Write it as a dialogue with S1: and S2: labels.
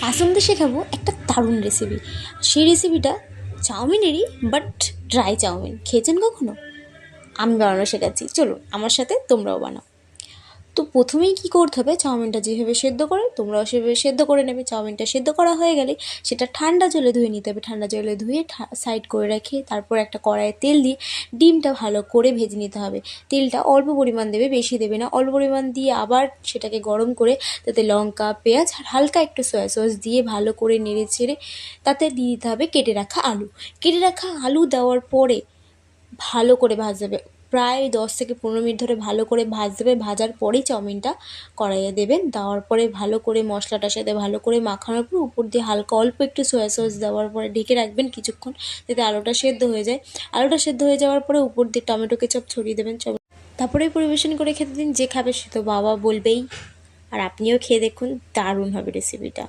S1: আজ তোমাদের শেখাবো একটা দারুণ রেসিপি। সেই রেসিপিটা চাউমিনেরই, বাট ড্রাই চাউমিন। খেয়েছেন কখনো? আমি বানানো শেখাচ্ছি, চলুন আমার সাথে তোমরাও বানাও। তো প্রথমেই কী করতে হবে, চাউমিনটা যেভাবে সেদ্ধ করে তোমরাও সেভাবে সেদ্ধ করে নেবে। চাউমিনটা সেদ্ধ করা হয়ে গেলে সেটা ঠান্ডা জলে ধুয়ে নিতে হবে। ঠান্ডা জলে ধুয়ে সাইড করে রেখে তারপর একটা কড়াইয়ে তেল দিয়ে ডিমটা ভালো করে ভেজে নিতে হবে। তেলটা অল্প পরিমাণ দেবে, বেশি দেবে না, অল্প পরিমাণ দিয়ে আবার সেটাকে গরম করে তাতে লঙ্কা, পেঁয়াজ আর হালকা একটু সয়া সস দিয়ে ভালো করে নেড়ে ছেড়ে তাতে দিয়ে দিতে হবে কেটে রাখা আলু। কেটে রাখা আলু দেওয়ার পরে ভালো করে ভাজবে, প্রায় 10 থেকে 15 মিনিট ধরে ভালো করে ভাজবে। ভাজার পরেই চাউমিনটা কড়াইয়ে দেবেন। দেওয়ার পরে ভালো করে মশলাটার সাথে ভালো করে মাখানোর পর উপর দিয়ে হালকা অল্প একটু সয়া সস দেওয়ার পরে ঢেকে রাখবেন কিছুক্ষণ, যাতে আলুটা সেদ্ধ হয়ে যায়। আলুটা সেদ্ধ হয়ে যাওয়ার পরে উপর দিয়ে টমেটো কেচাপ ছড়িয়ে দেবেন। তারপরেই পরিবেশন করে খেতে দিন। যে খাবে সে তো বাবা বলবেই। আর আপনিও খেয়ে দেখুন, দারুণ হবে রেসিপিটা।